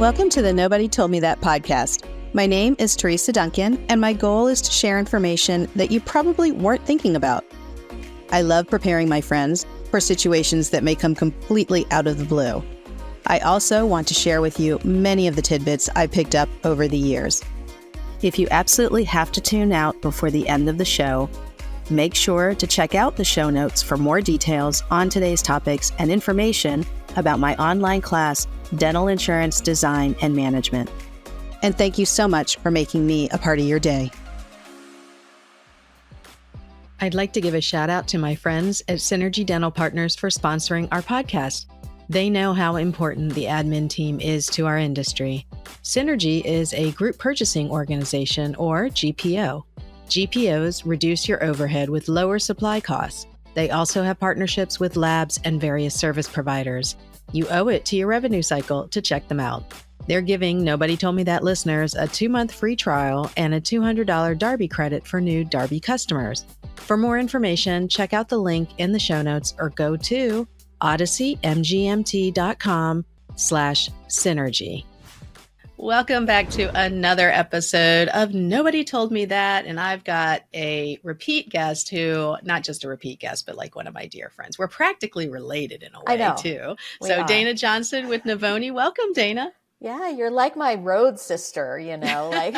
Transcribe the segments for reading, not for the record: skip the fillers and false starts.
Welcome to the Nobody Told Me That podcast. My name is Teresa Duncan, and my goal is to share information that you probably weren't thinking about. I love preparing my friends for situations that may come completely out of the blue. I also want to share with you many of the tidbits I picked up over the years. If you absolutely have to tune out before the end of the show, make sure to check out the show notes for more details on today's topics and information about my online class, Dental Insurance Design and Management. And thank you so much for making me a part of your day. I'd like to give a shout out to my friends at Synergy Dental Partners for sponsoring our podcast. They know how important the admin team is to our industry. Synergy is a group purchasing organization, or GPO. GPOs reduce your overhead with lower supply costs. They also have partnerships with labs and various service providers. You owe it to your revenue cycle to check them out. They're giving Nobody Told Me That listeners a 2-month free trial and a $200 Darby credit for new Darby customers. For more information, check out the link in the show notes or go to odysseymgmt.com/synergy. Welcome back to another episode of Nobody Told Me That. And I've got a repeat guest who, not just a repeat guest, but like one of my dear friends. We're practically related in a way too. So Dayna Johnson with Novonee. Welcome, Dayna. Yeah, you're like my road sister, like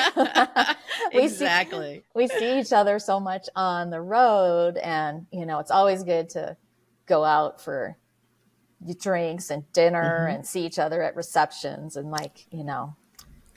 Exactly. We see each other so much on the road, and it's always good to go out for drinks and dinner and see each other at receptions, and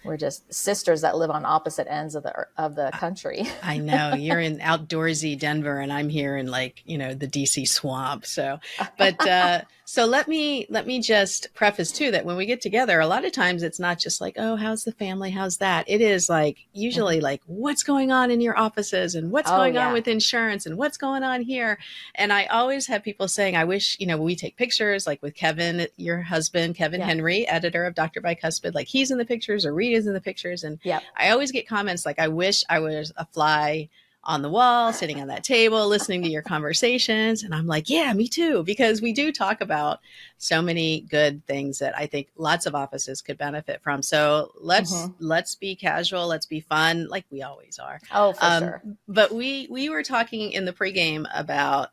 we're just sisters that live on opposite ends of the country. I know, you're in outdoorsy Denver and I'm here in the DC swamp. So, but so let me just preface too that when we get together, a lot of times it's not just like, oh, how's the family? How's that? It is usually what's going on in your offices and what's going on with insurance and what's going on here. And I always have people saying, I wish, we take pictures with Kevin, your husband, Kevin Henry, editor of Dr. Bicuspid, he's in the pictures or Rita's in the pictures. And I always get comments I wish I was a fly on the wall, sitting on that table, listening to your conversations. And I'm like, yeah, me too, because we do talk about so many good things that I think lots of offices could benefit from. So let's be casual. Let's be fun, like we always are. Oh, for sure. But we were talking in the pregame about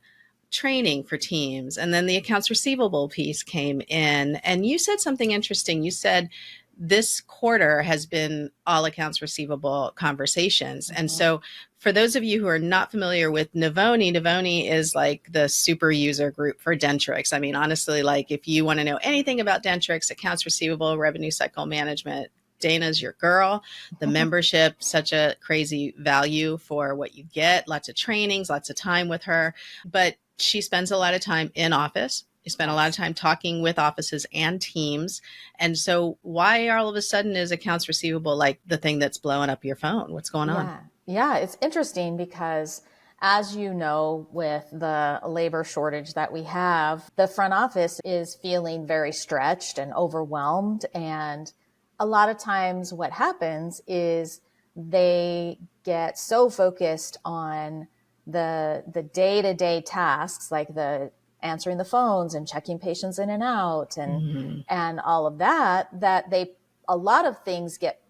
training for teams. And then the accounts receivable piece came in. And you said something interesting. You said, this quarter has been all accounts receivable conversations. And so for those of you who are not familiar with Novonee is the super user group for Dentrix. I mean, honestly, if you want to know anything about Dentrix, accounts receivable, revenue cycle management, Dayna's your girl. The membership, such a crazy value for what you get, lots of trainings, lots of time with her, but she spends a lot of time in office. You spend a lot of time talking with offices and teams. And so why all of a sudden is accounts receivable the thing that's blowing up your phone? What's going on? Yeah, it's interesting because as you know, with the labor shortage that we have, the front office is feeling very stretched and overwhelmed. And a lot of times what happens is they get so focused on the day-to-day tasks, like the answering the phones and checking patients in and out and all of that a lot of things get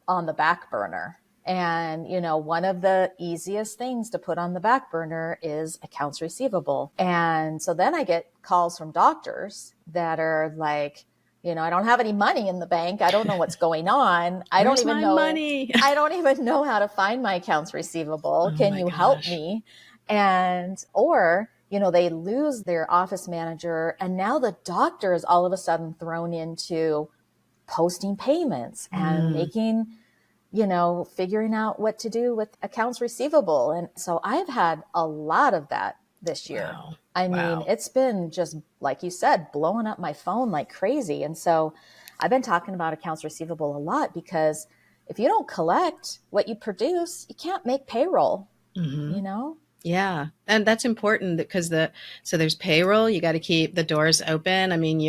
on the back burner. And, one of the easiest things to put on the back burner is accounts receivable. And so then I get calls from doctors that are like, I don't have any money in the bank. I don't know what's going on. I don't even know how to find my accounts receivable. Can you help me? And, or, they lose their office manager, and now the doctor is all of a sudden thrown into posting payments and making, figuring out what to do with accounts receivable. And so I've had a lot of that this year. Wow. I mean, it's been just, like you said, blowing up my phone like crazy. And so I've been talking about accounts receivable a lot because if you don't collect what you produce, you can't make payroll, Yeah. And that's important because so there's payroll. You got to keep the doors open. I mean,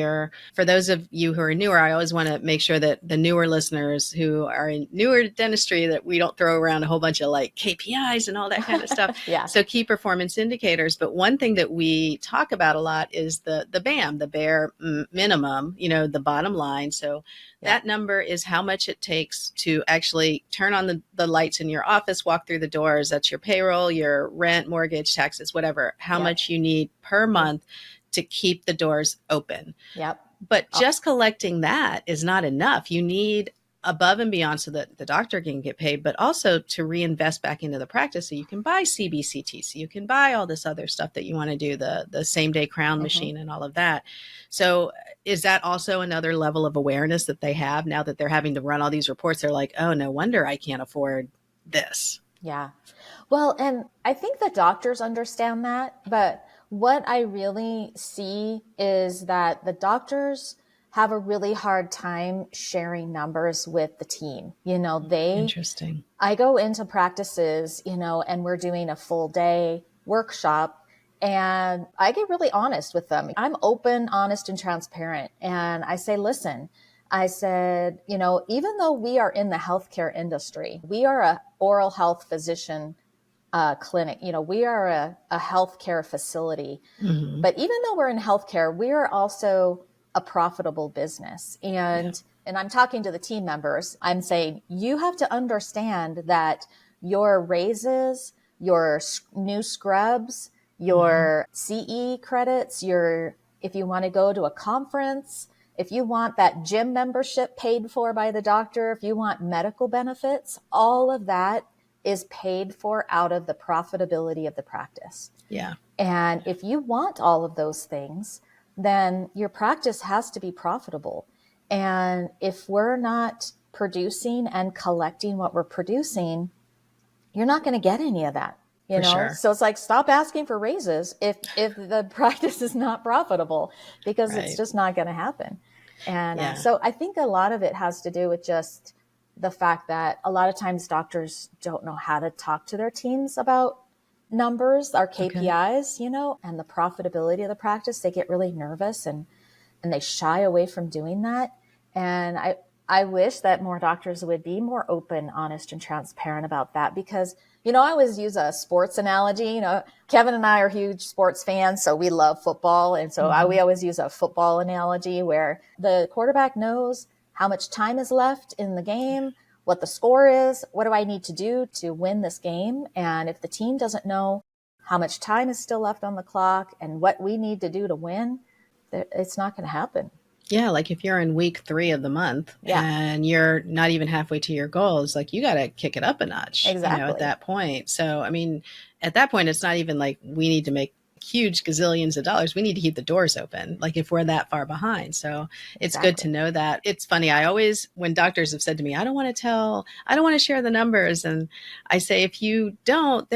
for those of you who are newer, I always want to make sure that the newer listeners who are in newer dentistry, that we don't throw around a whole bunch of like KPIs and all that kind of stuff. Yeah. So key performance indicators. But one thing that we talk about a lot is the BAM, the bare minimum, the bottom line. So Yeah. that number is how much it takes to actually turn on the lights in your office, walk through the doors. That's your payroll, your rent, mortgage, taxes, whatever, how Yep. much you need per month to keep the doors open. Yep. But just collecting that is not enough. You need above and beyond so that the doctor can get paid, but also to reinvest back into the practice so you can buy CBCT, so you can buy all this other stuff that you want to do, the same day crown machine and all of that. So is that also another level of awareness that they have now that they're having to run all these reports? They're like, oh, no wonder I can't afford this. Yeah. Well, and I think the doctors understand that, but what I really see is that the doctors have a really hard time sharing numbers with the team. Interesting. I go into practices, and we're doing a full day workshop, and I get really honest with them. I'm open, honest, and transparent. And I say, listen, I said, even though we are in the healthcare industry, we are a oral health physician clinic. We are a healthcare facility. Mm-hmm. But even though we're in healthcare, we are also a profitable business. And I'm talking to the team members. I'm saying, you have to understand that your raises, your new scrubs, your CE credits, if you want to go to a conference, if you want that gym membership paid for by the doctor, if you want medical benefits, all of that is paid for out of the profitability of the practice. Yeah. And if you want all of those things, then your practice has to be profitable. And if we're not producing and collecting what we're producing, you're not going to get any of that. Sure. So it's like, stop asking for raises if the practice is not profitable, because it's just not going to happen. And so I think a lot of it has to do with just the fact that a lot of times doctors don't know how to talk to their teams about numbers, our KPIs, and the profitability of the practice. They get really nervous and they shy away from doing that. And I wish that more doctors would be more open, honest, and transparent about that, because, I always use a sports analogy. Kevin and I are huge sports fans, so we love football. And so we always use a football analogy where the quarterback knows how much time is left in the game, what the score is, what do I need to do to win this game? And if the team doesn't know how much time is still left on the clock and what we need to do to win, it's not going to happen. Yeah, like if you're in week 3 of the month and you're not even halfway to your goals, like you got to kick it up a notch, Exactly. At that point. So, I mean, at that point, it's not even like we need to make huge gazillions of dollars. We need to keep the doors open, like if we're that far behind. So it's good to know that. It's funny. When doctors have said to me, I don't want to share the numbers. And I say, if you don't,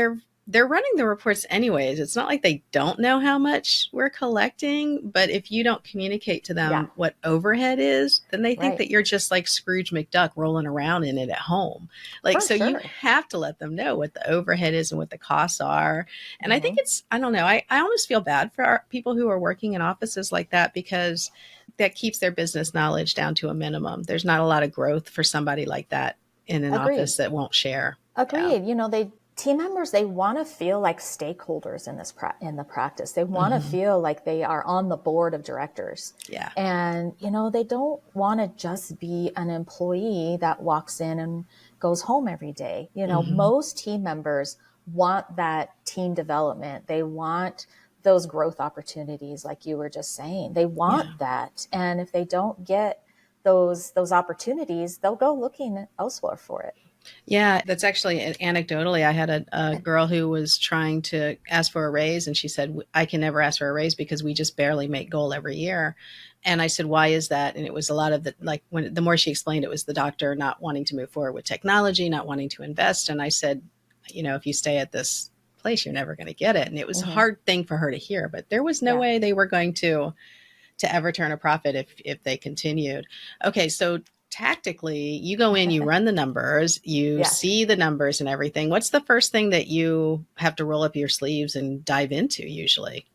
they're running the reports anyways. It's not like they don't know how much we're collecting, but if you don't communicate to them what overhead is, then they think that you're just like Scrooge McDuck rolling around in it at home. You have to let them know what the overhead is and what the costs are. And I think I don't know, I almost feel bad for our people who are working in offices like that, because that keeps their business knowledge down to a minimum. There's not a lot of growth for somebody like that in an office that won't share. Agreed. Yeah. Team members, they want to feel like stakeholders in the practice. They want to feel like they are on the board of directors. Yeah. And, they don't want to just be an employee that walks in and goes home every day. Most team members want that team development. They want those growth opportunities, like you were just saying. They want that. And if they don't get those opportunities, they'll go looking elsewhere for it. Yeah, that's actually anecdotally. I had a girl who was trying to ask for a raise, and she said, I can never ask for a raise because we just barely make goal every year. And I said, why is that? And it was a lot of the more she explained, it was the doctor not wanting to move forward with technology, not wanting to invest. And I said, if you stay at this place, you're never going to get it. And it was a hard thing for her to hear, but there was no way they were going to ever turn a profit if they continued. Okay, so tactically, you go in, you run the numbers, you Yeah. see the numbers and everything. What's the first thing that you have to roll up your sleeves and dive into usually?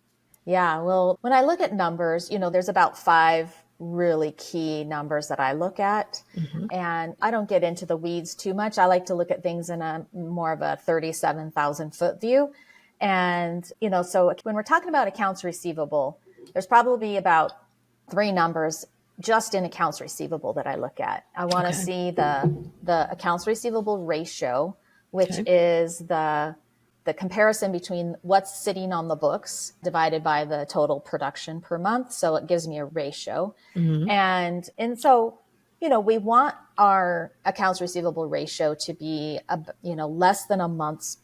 Yeah. Well, when I look at numbers, there's about five really key numbers that I look at. Mm-hmm. And I don't get into the weeds too much. I like to look at things in a more of a 37,000 foot view. And, so when we're talking about accounts receivable, there's probably about three numbers just in accounts receivable that I look at. I want to Okay. see the accounts receivable ratio, which Okay. is the comparison between what's sitting on the books divided by the total production per month. So it gives me a ratio. Mm-hmm. And so, we want our accounts receivable ratio to be, less than a month's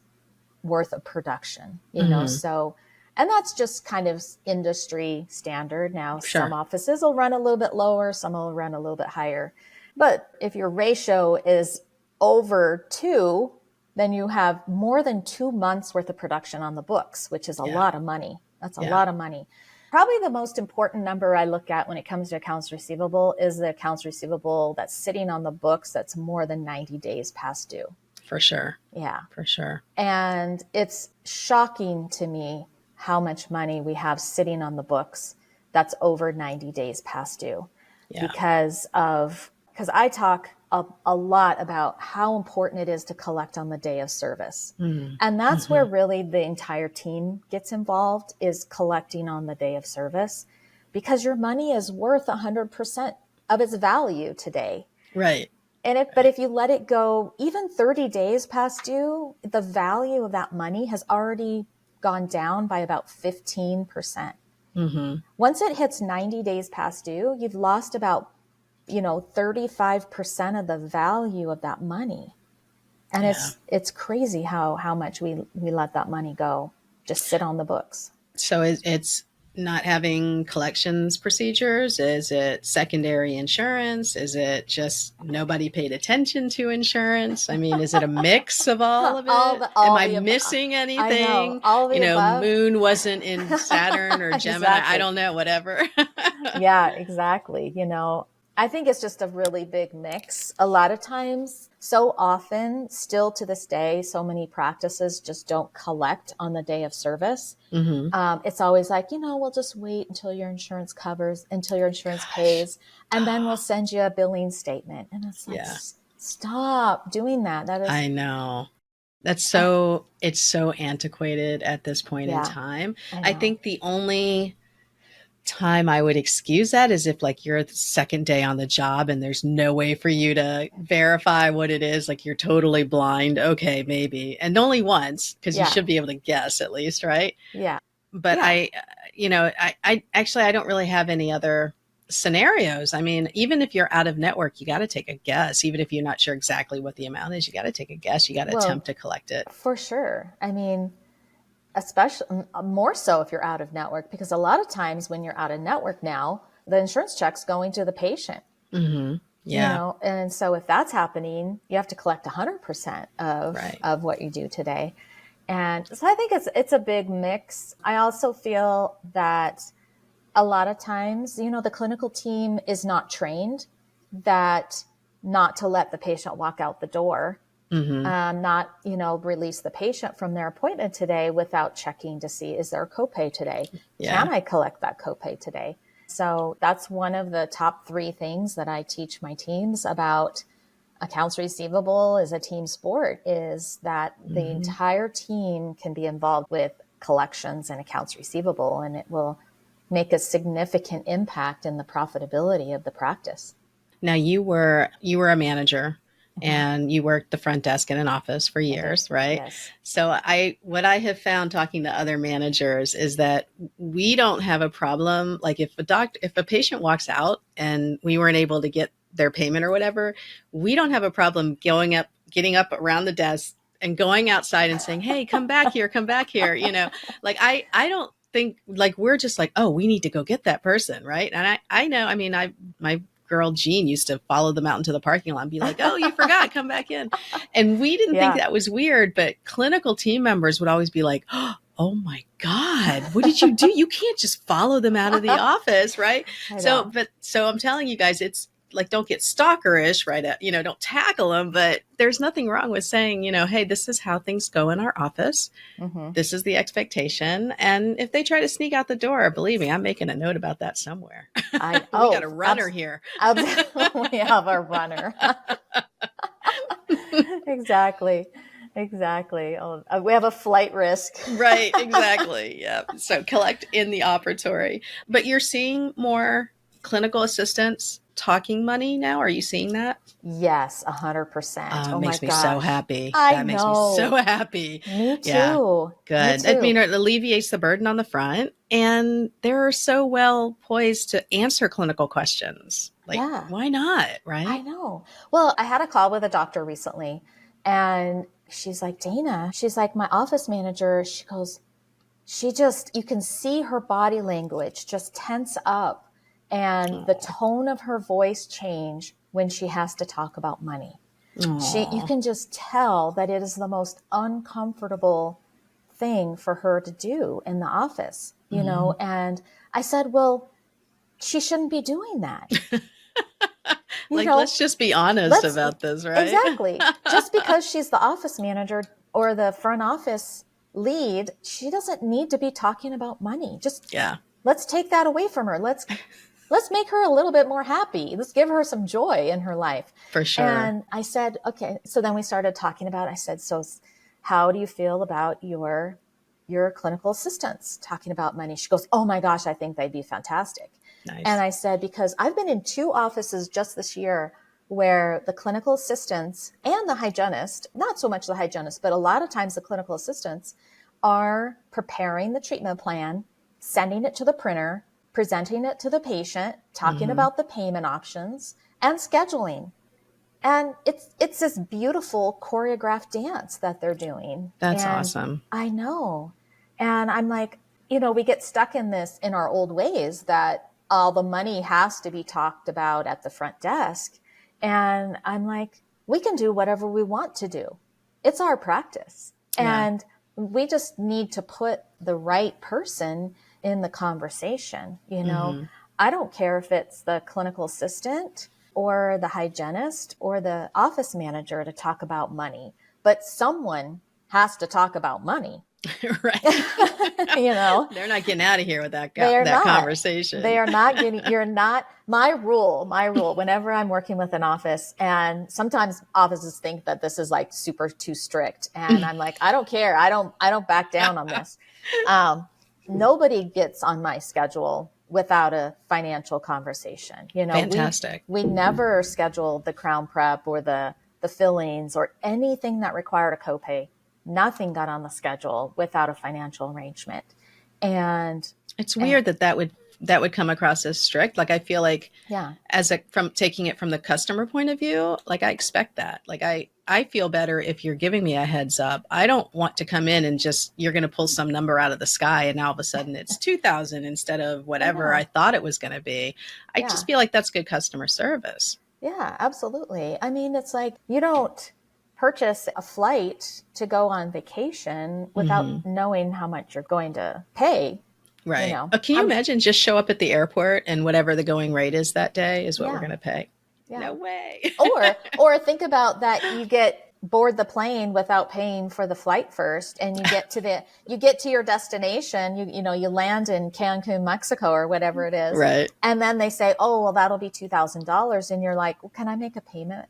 worth of production, Mm-hmm. so, and that's just kind of industry standard. Now, some Sure. offices will run a little bit lower, some will run a little bit higher. But if your ratio is over 2, then you have more than 2 months worth of production on the books, which is a Yeah. lot of money. That's a Yeah. lot of money. Probably the most important number I look at when it comes to accounts receivable is the accounts receivable that's sitting on the books that's more than 90 days past due. For sure. Yeah. For sure. And it's shocking to me how much money we have sitting on the books that's over 90 days past due. Yeah. Because I talk a lot about how important it is to collect on the day of service. Mm-hmm. And that's Mm-hmm. where really the entire team gets involved, is collecting on the day of service, because your money is worth 100% of its value today. Right. But if you let it go even 30 days past due, the value of that money has already gone down by about 15%. Mm-hmm. Once it hits 90 days past due, you've lost about, 35% of the value of that money. And Yeah. it's crazy how much we let that money go, just sit on the books. So it's not having collections procedures? Is it secondary insurance? Is it just nobody paid attention to insurance? I mean, is it a mix of all of it? Am I missing I know, anything? all the above. Moon wasn't in Saturn or Gemini. Exactly. I don't know, whatever. Yeah, exactly. I think it's just a really big mix. A lot of times, so often, still to this day, so many practices just don't collect on the day of service. Mm-hmm. It's always like, we'll just wait until your insurance pays, and then we'll send you a billing statement. And it's like, Yeah. Stop doing that. That is, I know. It's so antiquated at this point in yeah, time. I I know. think the only time I would excuse that is if like you're the second day on the job and there's no way for you to verify what it is, like you're totally blind. Okay, maybe. And only once, because you Yeah, should be able to guess at least, right? yeah, But yeah. I actually I don't really have any other scenarios. I mean, even if you're out of network, you got to take a guess. Even if you're not sure exactly what the amount is, you got to take a guess. You got to Well, attempt to collect it. for sure. I mean, especially more so if you're out of network, because a lot of times when you're out of network now, the insurance check's going to the patient. Mm-hmm. Yeah. And so if that's happening, you have to collect 100% Right. of what you do today. And so I think it's a big mix. I also feel that a lot of times, the clinical team is not trained that not to let the patient walk out the door. Mm-hmm. Not, release the patient from their appointment today without checking to see, is there a copay today? Yeah. Can I collect that copay today? So that's one of the top 3 things that I teach my teams about accounts receivable as a team sport, is that the Mm-hmm. entire team can be involved with collections and accounts receivable, and it will make a significant impact in the profitability of the practice. Now you were a manager and you worked the front desk in an office for years, right? Yes. So what I have found talking to other managers is that we don't have a problem. Like if a patient walks out and we weren't able to get their payment or whatever, we don't have a problem getting up around the desk and going outside and saying, "Hey, come back here, come back here." Like I don't think, like, we're just like, "Oh, we need to go get that person." Right. And I know, I mean, my girl Jean used to follow them out into the parking lot and be like, "Oh, you forgot, come back in." And we didn't think that was weird, but clinical team members would always be like, "Oh my God, what did you do? You can't just follow them out of the office." Right. So I'm telling you guys, it's like, don't get stalkerish, right? Don't tackle them, but there's nothing wrong with saying, hey, this is how things go in our office. Mm-hmm. This is the expectation. And if they try to sneak out the door, believe me, I'm making a note about that somewhere. We got a runner here. Absolutely. We have a runner. Exactly. Oh, we have a flight risk. Right. Exactly. Yeah. So collect in the operatory. But you're seeing more clinical assistants talking money now. Are you seeing that? Yes, 100%. Oh Makes my me so gosh. happy. I That makes me know. so happy. Me too. Yeah. Me Good. I too. mean, it alleviates the burden on the front, and they're so well poised to answer clinical questions. Like, Yeah. why not? Right? I know. Well, I had a call with a doctor recently, and she's like, Dayna, she's like, my office manager, she goes, you can see her body language just tense up and the tone of her voice change when she has to talk about money. You can just tell that it is the most uncomfortable thing for her to do in the office, and I said, well, she shouldn't be doing that. Let's just be honest about this, right? Exactly. Just because she's the office manager or the front office lead, she doesn't need to be talking about money. Let's take that away from her. Let's make her a little bit more happy. Let's give her some joy in her life. For sure. And I said, okay. So then we started talking about, I said, so how do you feel about your clinical assistants talking about money? She goes, oh my gosh, I think they'd be fantastic. Nice. And I said, because I've been in 2 offices just this year where the clinical assistants and the hygienist, not so much the hygienist, but a lot of times the clinical assistants are preparing the treatment plan, sending it to the printer, presenting it to the patient, talking about the payment options, and scheduling. And it's this beautiful choreographed dance that they're doing. That's awesome. I know. And I'm like, we get stuck in our old ways that all the money has to be talked about at the front desk. And I'm like, we can do whatever we want to do. It's our practice. Yeah. And we just need to put the right person in the conversation. I don't care if it's the clinical assistant or the hygienist or the office manager to talk about money, but someone has to talk about money. Right. They're not getting out of here with that conversation. They are not getting, my rule, whenever I'm working with an office, and sometimes offices think that this is like super too strict. And I'm like, I don't care. I don't back down on this. Nobody gets on my schedule without a financial conversation. Fantastic. We never scheduled the crown prep or the fillings or anything that required a copay. Nothing got on the schedule without a financial arrangement. And it's weird that would come across as strict. Like, I feel like, from taking it from the customer point of view, like, I expect that. Like, I feel better if you're giving me a heads up. I don't want to come in and you're going to pull some number out of the sky and now all of a sudden it's 2,000 instead of whatever I thought it was going to be. I just feel like that's good customer service. Yeah, absolutely. I mean, it's like, you don't purchase a flight to go on vacation without knowing how much you're going to pay. Right. Can you imagine just show up at the airport and whatever the going rate is that day is what we're going to pay? Yeah. No way. or think about that. You board the plane without paying for the flight first, and you get to your destination. You land in Cancun, Mexico, or whatever it is. Right. And then they say, oh, well, that'll be $2,000. And you're like, well, can I make a payment?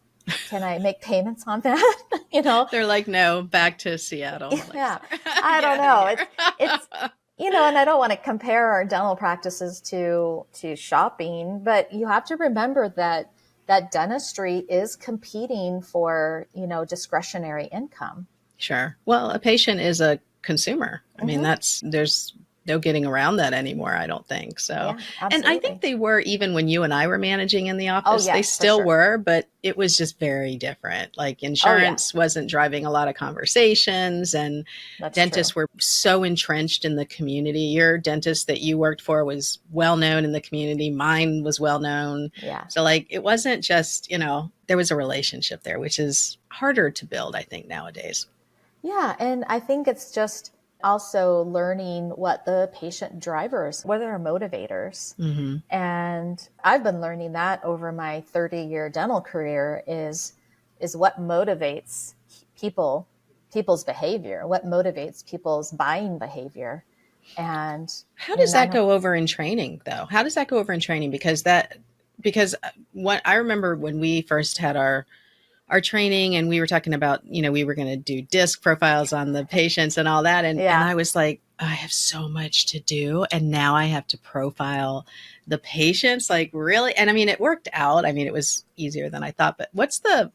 Can I make payments on that? They're like, no, back to Seattle. Yeah. I don't know. It's and I don't want to compare our dental practices to shopping, but you have to remember that dentistry is competing for, discretionary income. Sure. Well, a patient is a consumer. I mean, there's no getting around that anymore, I don't think. So, yeah, and I think they were, even when you and I were managing in the office, yes, they still were, but it was just very different. Like, insurance wasn't driving a lot of conversations, and dentists were so entrenched in the community. Your dentist that you worked for was well known in the community. Mine was well known. Yeah. So, like, it wasn't just, there was a relationship there, which is harder to build, I think, nowadays. Yeah. And I think it's just also learning what the patient drivers, what are their motivators. Mm-hmm. And I've been learning that over my 30-year dental career is what motivates people's behavior, what motivates people's buying behavior. And How does that go over in training, though? How does that go over in training? Because what I remember when we first had our training and we were talking about, we were going to do disc profiles on the patients and all that. And I was like, I have so much to do. And now I have to profile the patients, like, really? And I mean, it worked out. I mean, it was easier than I thought, but what's the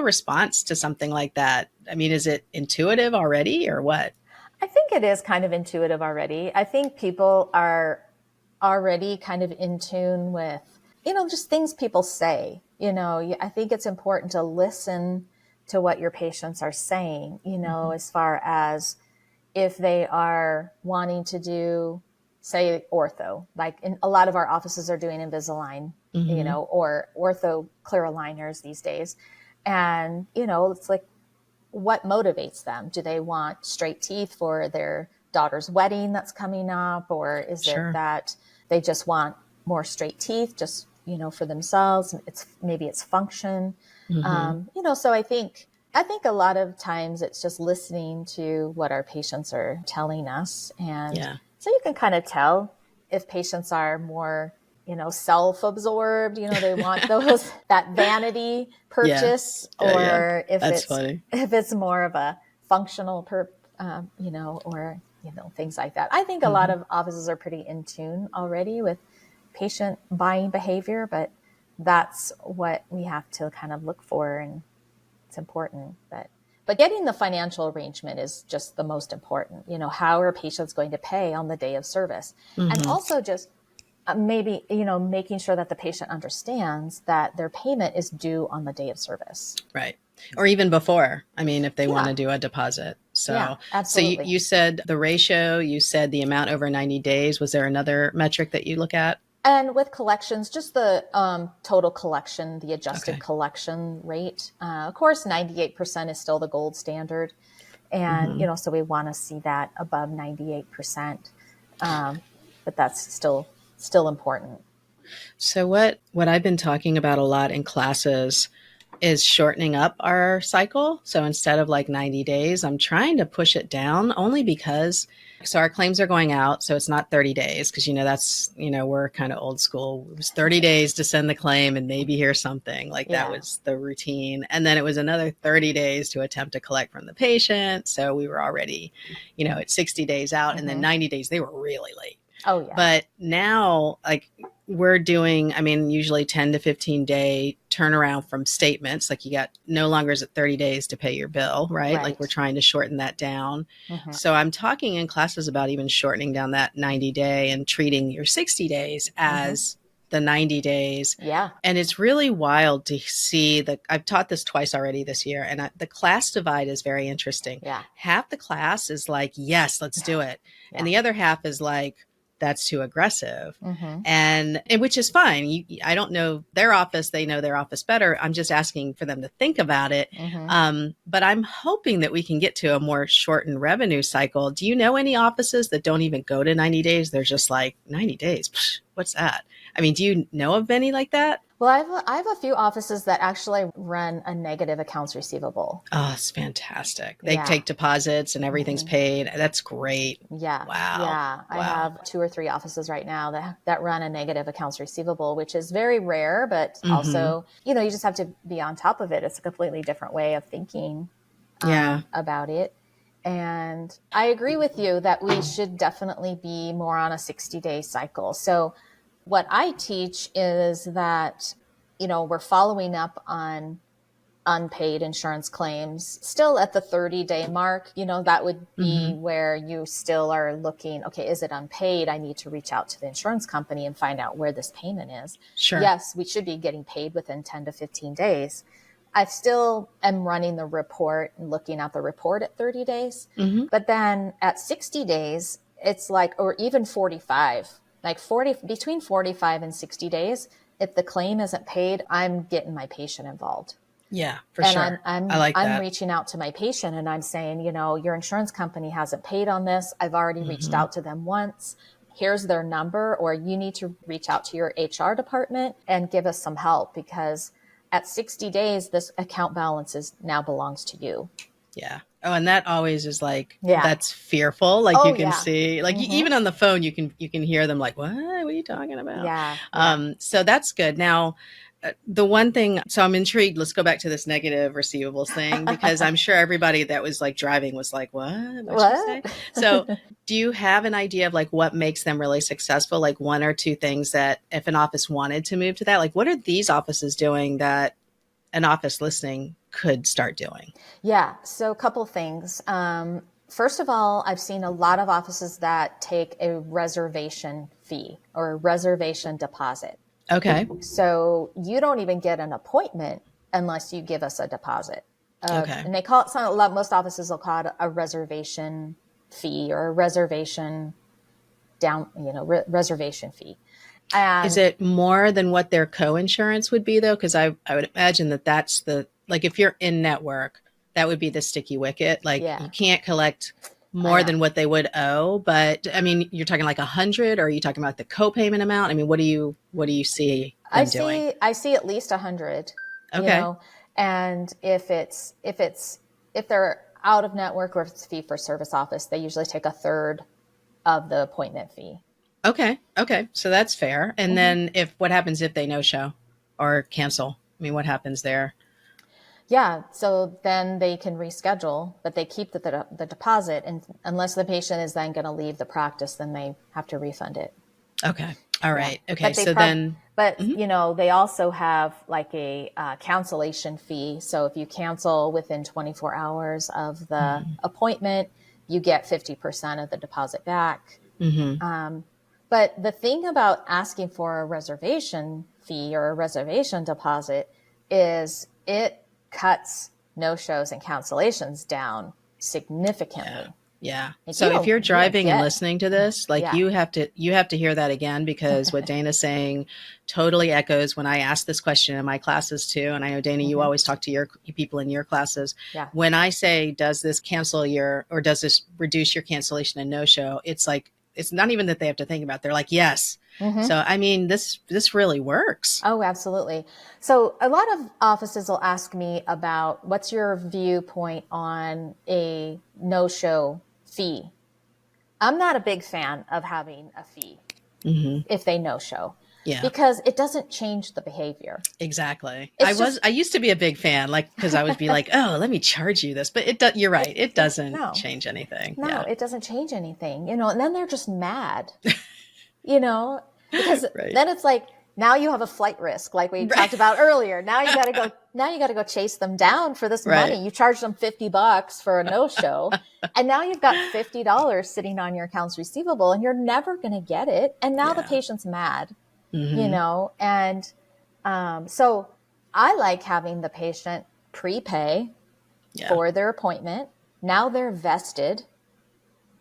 response to something like that? I mean, is it intuitive already or what? I think it is kind of intuitive already. I think people are already kind of in tune with, just things people say. I think it's important to listen to what your patients are saying, as far as if they are wanting to do, say, ortho, like in a lot of our offices are doing Invisalign, or ortho clear aligners these days. And, it's like, what motivates them? Do they want straight teeth for their daughter's wedding that's coming up? Or is it that they just want more straight teeth just, for themselves? Maybe it's function. So I think a lot of times it's just listening to what our patients are telling us. And so you can kind of tell if patients are more, self-absorbed, they want that vanity purchase, or if it's more of a functional, or, things like that. I think a lot of offices are pretty in tune already with patient buying behavior, but that's what we have to kind of look for, and it's important. But getting the financial arrangement is just the most important. How are patients going to pay on the day of service? And also just maybe, making sure that the patient understands that their payment is due on the day of service. Right. Or even before. I mean, if they want to do a deposit. So, absolutely. So you said the ratio, you said the amount over 90 days. Was there another metric that you look at? And with collections, just the total collection, the adjusted collection rate. Of course, 98% is still the gold standard. And, so we want to see that above 98%. But that's still important. So what I've been talking about a lot in classes is shortening up our cycle. So instead of like 90 days, I'm trying to push it down, only because our claims are going out. So it's not 30 days because, that's, we're kind of old school. It was 30 days to send the claim and maybe hear something, like that was the routine. And then it was another 30 days to attempt to collect from the patient. So we were already, at 60 days out, and then 90 days, they were really late. Oh, yeah. But now, like, we're doing, usually 10 to 15 day turnaround from statements. Like, you got no longer is it 30 days to pay your bill, right? Like, we're trying to shorten that down. So I'm talking in classes about even shortening down that 90 day and treating your 60 days as the 90 days. Yeah. And it's really wild to see I've taught this twice already this year, and the class divide is very interesting. Yeah. Half the class is like, yes, let's do it. And the other half is like, that's too aggressive. And which is fine. I don't know their office. They know their office better. I'm just asking for them to think about it. But I'm hoping that we can get to a more shortened revenue cycle. Do you know any offices that don't even go to 90 days? They're just like, 90 days. Psh, what's that? Do you know of any like that? Well, I have a few offices that actually run a negative accounts receivable. Oh, it's fantastic. They take deposits and everything's paid. That's great. Yeah. Wow. Yeah. Wow. I have 2 or 3 offices right now that run a negative accounts receivable, which is very rare, but also, you just have to be on top of it. It's a completely different way of thinking about it. And I agree with you that we should definitely be more on a 60-day cycle. So what I teach is that, we're following up on unpaid insurance claims still at the 30-day mark. That would be where you still are looking, okay, is it unpaid? I need to reach out to the insurance company and find out where this payment is. Sure. Yes, we should be getting paid within 10 to 15 days. I still am running the report and looking at the report at 30 days. But then at 60 days, it's like, or even 45, like between 45 and 60 days, if the claim isn't paid, I'm getting my patient involved. Yeah, for And sure. I like I'm that. reaching out to my patient and I'm saying, your insurance company hasn't paid on this. I've already reached Hmm. out to them once. Here's their number, or you need to reach out to your HR department and give us some help, because at 60 days, this account balance now belongs to you. Yeah. Oh, and that always is like, Yeah. that's fearful. Like you Oh, can yeah. see, like Mm-hmm. even on the phone, you can hear them like, what are you talking about? Yeah. Yeah. So that's good. Now, the one thing, so I'm intrigued. Let's go back to this negative receivables thing, because I'm sure everybody that was like driving was like, what? What'd she say? What? So do you have an idea of like what makes them really successful? Like one or two things that if an office wanted to move to that, like what are these offices doing that an office listening could start doing? Yeah. So a couple things. First of all, I've seen a lot of offices that take a reservation fee or a reservation deposit. Okay. So you don't even get an appointment unless you give us a deposit. Okay. And they call it most offices will call it a reservation fee or a reservation reservation fee. Is And it more than what their co-insurance would be though? Because I would imagine that that's the, like if you're in network, that would be the sticky wicket. Like you yeah, can't collect I more know. than what they would owe. But I mean, you're talking like 100, or are you talking about the co-payment amount? I mean, what do you see them doing? I see at least 100, Okay. and if they're out of network or if it's fee for service office, they usually take a third of the appointment fee. Okay. Okay. So that's fair. And Mm-hmm. then what happens if they no show or cancel? I mean, what happens there? Yeah, so then they can reschedule, but they keep the deposit, and unless the patient is then going to leave the practice, then they have to refund it. Okay. All Yeah, right. Okay. but Mhm. they also have like a cancellation fee. So if you cancel within 24 hours of the Mhm. appointment, you get 50% of the deposit back. Mhm. But the thing about asking for a reservation fee or a reservation deposit is it cuts no shows and cancellations down Yeah. significantly. Yeah. Like So if you're you don't driving and get, listening to this, like yeah. you have to hear that again, because what Dana's saying totally echoes when I ask this question in my classes too. And I know Dana, you Mm-hmm. always talk to your people in your classes. Yeah. When I say, does this cancel your, or does this reduce your cancellation and no show? It's like, it's not even that they have to think about it. They're like, yes. Mm-hmm. So, I mean, this really works. Oh, absolutely. So a lot of offices will ask me about what's your viewpoint on a no-show fee. I'm not a big fan of having a fee Hmm. if they no-show, Yeah. because it doesn't change the behavior. Exactly. It's just I used to be a big fan, like, because I would be like, oh, let me charge you this. But you're right. It doesn't no, change anything. no, Yeah. it doesn't change anything, and then they're just mad, you know, because Right. then it's like, now you have a flight risk, like we Right. talked about earlier. Now you got to go chase them down for this Right. money. You charged them $50 for a no show. And now you've got $50 sitting on your accounts receivable and you're never going to get it. And now the Yeah. patient's mad, Hmm. and, so I like having the patient prepay Yeah. for their appointment. Now they're vested.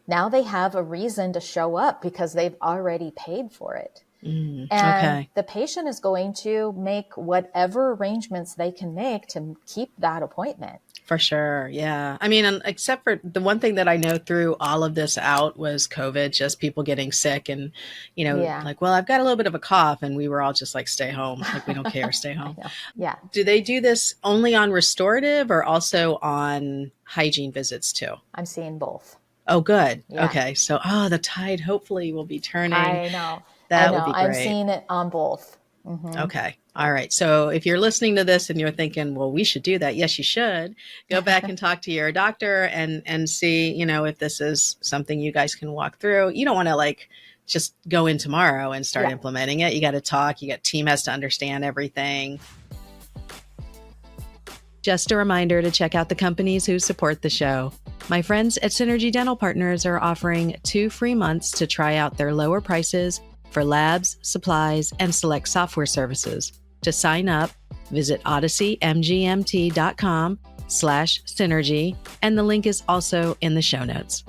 Now they have a reason to show up because they've already paid for it. Mm. And Okay. the patient is going to make whatever arrangements they can make to keep that appointment. For sure. Yeah. I mean, except for the one thing that I know through all of this out was COVID, just people getting sick and, Yeah. like, well, I've got a little bit of a cough, and we were all just like, stay home. Like, we don't care. Stay I home. know. Yeah. Do they do this only on restorative or also on hygiene visits too? I'm seeing both. Oh, good. Yeah. Okay. So, the tide hopefully will be turning. I know. I That would know. be I'm great. seeing it on both. Mm-hmm. Okay. All right. So if you're listening to this and you're thinking, well, we should do that. Yes, you should go back and talk to your doctor and see, if this is something you guys can walk through. You don't want to like just go in tomorrow and start Yeah. implementing it. You got to talk. Team has to understand everything. Just a reminder to check out the companies who support the show. My friends at Synergy Dental Partners are offering 2 free months to try out their lower prices for labs, supplies, and select software services. To sign up, visit odysseymgmt.com/synergy, and the link is also in the show notes.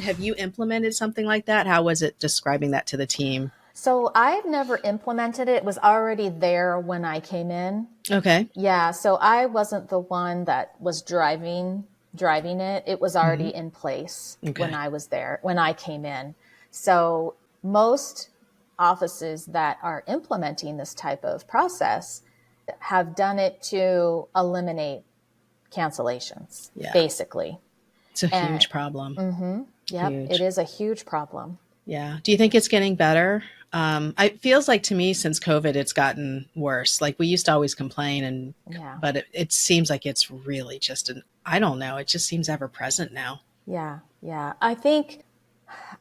Have you implemented something like that? How was it describing that to the team? So I've never implemented it. It was already there when I came in. Okay. Yeah. So I wasn't the one that was driving it. It was already in place when Okay. I was there, when I came in. So most offices that are implementing this type of process have done it to eliminate cancellations, Yeah. basically. It's a And huge problem. yep, it Huge. is a huge problem. Yeah. Do you think it's getting better? It feels like to me since COVID, it's gotten worse. Like we used to always complain Yeah. but it seems like it's really just I don't know. It just seems ever present now. Yeah. Yeah. I think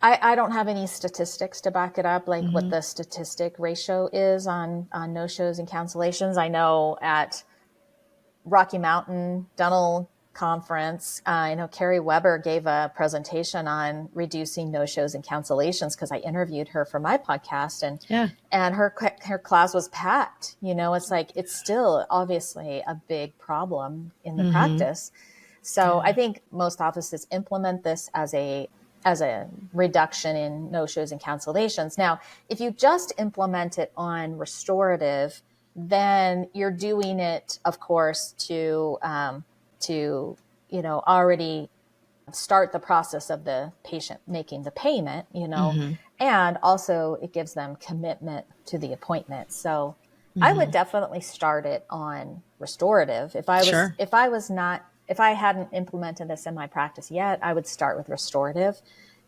I don't have any statistics to back it up, like what Hmm. the statistic ratio is on no shows and cancellations. I know at Rocky Mountain Dental Conference, I know Carrie Weber gave a presentation on reducing no shows and cancellations because I interviewed her for my podcast, Yeah. and her class was packed. It's like it's still obviously a big problem in the Hmm. practice. So I Yeah. think most offices implement this as a reduction in no shows and cancellations. Now, if you just implement it on restorative, then you're doing it, of course, to already start the process of the patient making the payment, Hmm. and also it gives them commitment to the appointment. So I would Hmm. definitely start it on restorative. Sure. If I hadn't implemented this in my practice yet, I would start with restorative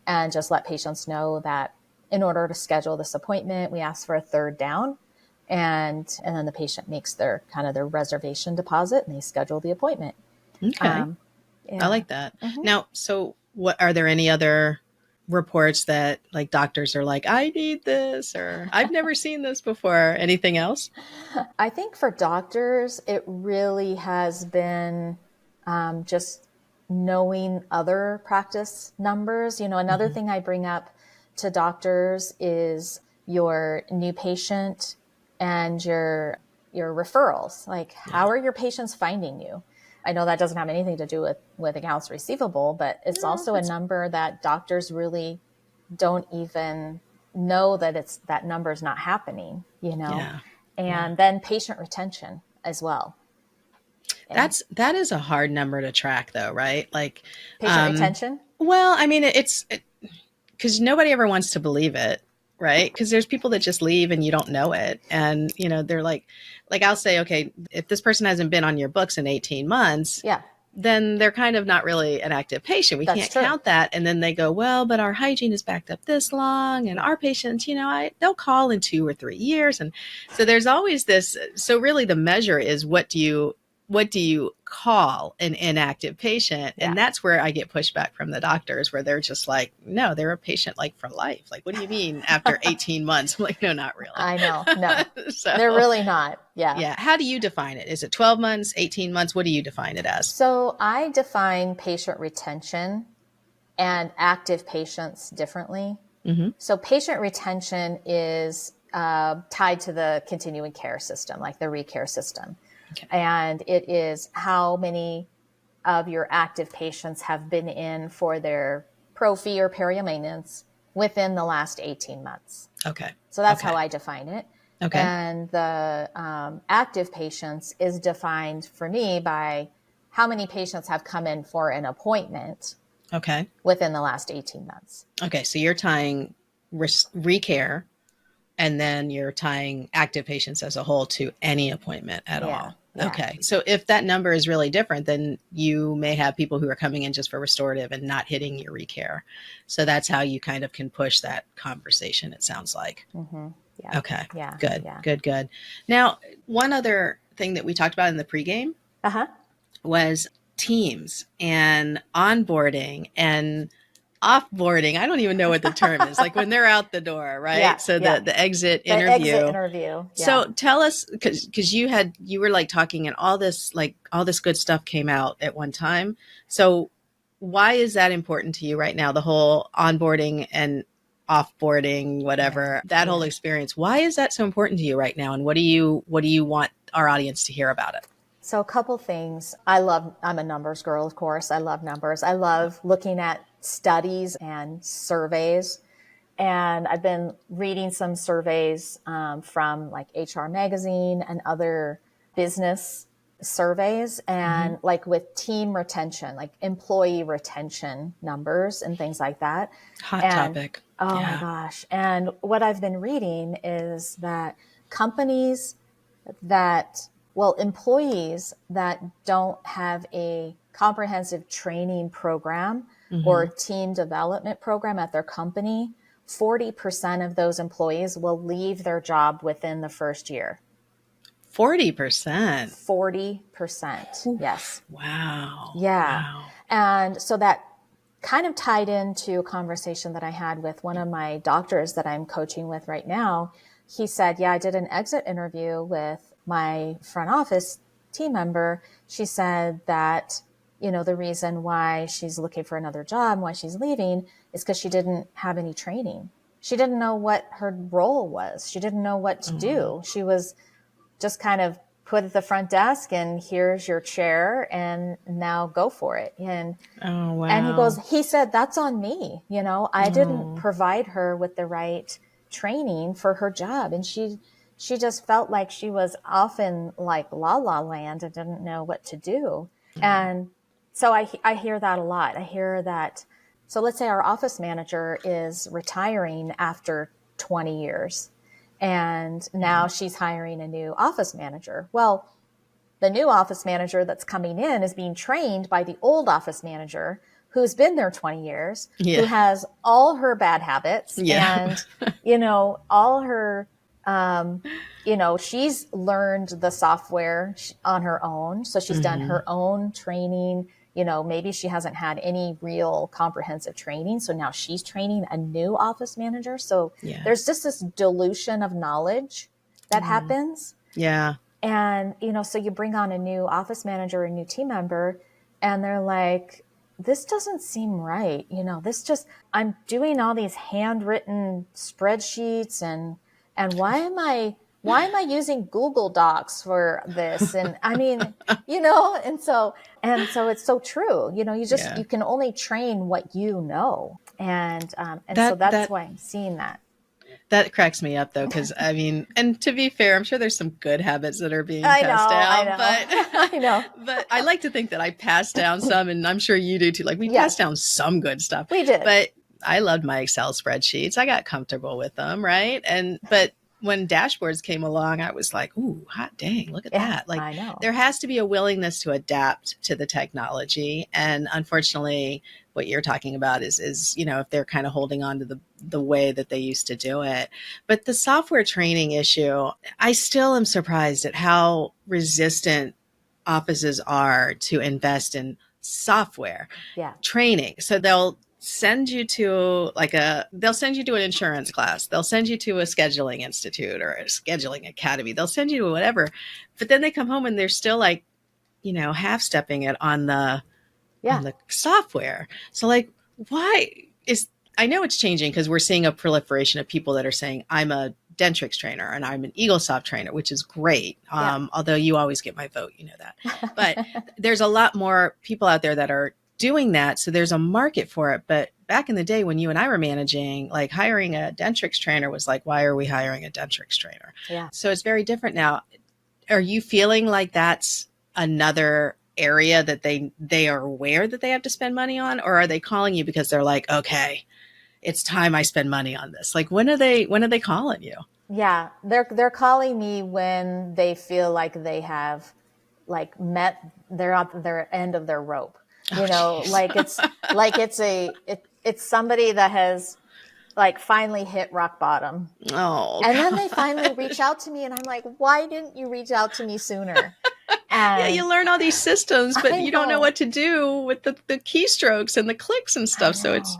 and just let patients know that in order to schedule this appointment, we ask for a third down, and then the patient makes their reservation deposit and they schedule the appointment. Okay. Um, I yeah. like that. Mm-hmm. Now, so what are there any other reports that like doctors are like, I need this, or I've never seen this before? Anything else? I think for doctors, it really has been just knowing other practice numbers. Another Hmm. thing I bring up to doctors is your new patient and your referrals. Like, Yeah. how are your patients finding you? I know that doesn't have anything to do with accounts receivable, but it's No, also a it's number that doctors really don't even know that number is not happening. yeah. Yeah. And then patient retention as well. And That is a hard number to track though, right? Like, patient um, retention. well, I mean, it's because nobody ever wants to believe it, right? Because there's people that just leave and you don't know it, and they're like I'll say, okay, if this person hasn't been on your books in 18 months, Yeah, then they're kind of not really an active patient. We that's can't true. count that. And then they go, well, but our hygiene is backed up this long, and Yeah. our patients, they'll call in 2 or 3 years, and so there's always this. So really, the measure is what do you call an inactive patient? Yeah. And that's where I get pushback from the doctors, where they're just like, no, they're a patient like for life. Like, what do you mean after 18 months? I'm like, no, not really. I know. No, they're So, really not. Yeah. yeah. How do you define it? Is it 12 months, 18 months? What do you define it as? So I define patient retention and active patients differently. Mm-hmm. So patient retention is tied to the continuing care system, like the ReCare system. Okay. And it is how many of your active patients have been in for their pro-fee or perio maintenance within the last 18 months. Okay. So that's Okay. how I define it. Okay. And the active patients is defined for me by how many patients have come in for an appointment Okay. within the last 18 months. Okay. So you're tying recare, and then you're tying active patients as a whole to any appointment at Yeah. all. Yeah. Okay. So if that number is really different, then you may have people who are coming in just for restorative and not hitting your recare. So that's how you kind of can push that conversation, it sounds like. Mm-hmm. Yeah. Okay. Yeah. Good. Yeah. Good. Good. Now, one other thing that we talked about in the pregame Uh-huh. was teams and onboarding and offboarding. I don't even know what the term is. Like when they're out the door, right? Yeah. So Yeah. the exit The exit interview. interview. Yeah. So tell us, because you were like talking and all this good stuff came out at one time. So why is that important to you right now? The whole onboarding and offboarding, Yeah. whatever, that whole Yeah. experience. Why is that so important to you right now? And what do you want our audience to hear about it? So a couple things. I'm a numbers girl, of course. I love numbers. I love looking at studies and surveys. And I've been reading some surveys from like HR Magazine and other business surveys, and like with team retention, like employee retention numbers and things like that. Hot And topic. oh my Yeah. gosh. And what I've been reading is that companies that, well, employees that don't have a comprehensive training program or team development program at their company, 40% of those employees will leave their job within the first year. 40%. 40%. Yes. Wow. Yeah. Wow. And so that kind of tied into a conversation that I had with one of my doctors that I'm coaching with right now. He said, yeah, I did an exit interview with my front office team member. She said that, you know, the reason why she's looking for another job, why she's leaving, is because she didn't have any training. She didn't know what her role was. She didn't know what to do. She was just kind of put at the front desk and here's your chair and now go for it. Oh, wow. And he said, that's on me. You know, I didn't provide her with the right training for her job. And she just felt like she was off in like la la land and didn't know what to do. And so I hear that a lot. I hear that. So let's say our office manager is retiring after 20 years and now she's hiring a new office manager. Well, the new office manager that's coming in is being trained by the old office manager who's been there 20 years, who has all her bad habits and, you know, all her, you know, she's learned the software on her own. So she's done her own training. You know, maybe she hasn't had any real comprehensive training. So now she's training a new office manager. So there's just this dilution of knowledge that happens. Yeah. And, you know, so you bring on a new office manager, a new team member, and they're like, this doesn't seem right. You know, I'm doing all these handwritten spreadsheets and why am I using Google Docs for this? And I mean, you know, and so it's so true. You know, you can only train what you know. And so that's why I'm seeing that. That cracks me up, though, because I mean, and to be fair, I'm sure there's some good habits that are being I passed down. know. But I know. But I like to think that I passed down some, and I'm sure you do too. Like we passed down some good stuff. We did. But I loved my Excel spreadsheets. I got comfortable with them, right? But when dashboards came along, I was like, ooh, hot dang, look at that. Like I know. there has to be a willingness to adapt to the technology. And unfortunately, what you're talking about is, you know, if they're kind of holding on to the way that they used to do it. But the software training issue, I still am surprised at how resistant offices are to invest in software training. So they'll send you to an insurance class. They'll send you to a scheduling institute or a scheduling academy. They'll send you to whatever, but then they come home and they're still like, you know, half stepping it on the software. So like, I know it's changing because we're seeing a proliferation of people that are saying, I'm a Dentrix trainer and I'm an EagleSoft trainer, which is great. Although you always get my vote, you know that. But there's a lot more people out there that are doing that. So there's a market for it. But back in the day when you and I were managing, like hiring a Dentrix trainer was like, why are we hiring a Dentrix trainer? Yeah. So it's very different now. Are you feeling like that's another area that they are aware that they have to spend money on? Or are they calling you because they're like, okay, it's time I spend money on this? Like when are they calling you? Yeah. They're calling me when they feel like they have like they're at their end of their rope. You know, geez. It's somebody that has like finally hit rock bottom. Oh, and then they finally reach out to me and I'm like, why didn't you reach out to me sooner? And you learn all these systems, but you don't know what to do with the keystrokes and the clicks and stuff. So it's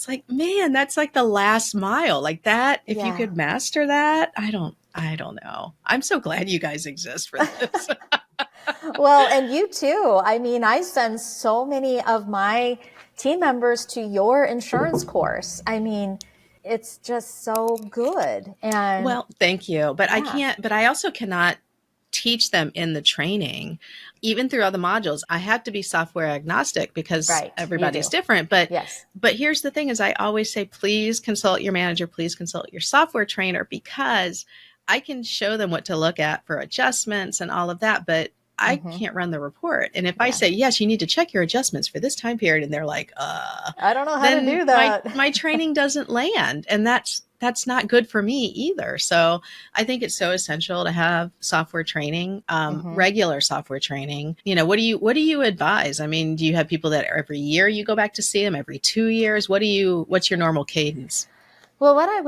like, man, that's like the last mile like that. If you could master that, I don't know. I'm so glad you guys exist for this. Well, and you too. I mean, I send so many of my team members to your insurance course. I mean, it's just so good. And well, thank you. But I also cannot teach them in the training, even through other modules. I have to be software agnostic because Right. everybody's different. But yes. But here's the thing is I always say, please consult your manager, please consult your software trainer, because I can show them what to look at for adjustments and all of that, but I can't run the report. And if I say, yes, you need to check your adjustments for this time period, and they're like, I don't know how to do that. My training doesn't land. And that's not good for me either. So I think it's so essential to have software training, regular software training. What do you advise? I mean, do you have people that every year you go back to see them, every 2 years? What's your normal cadence? Well, what I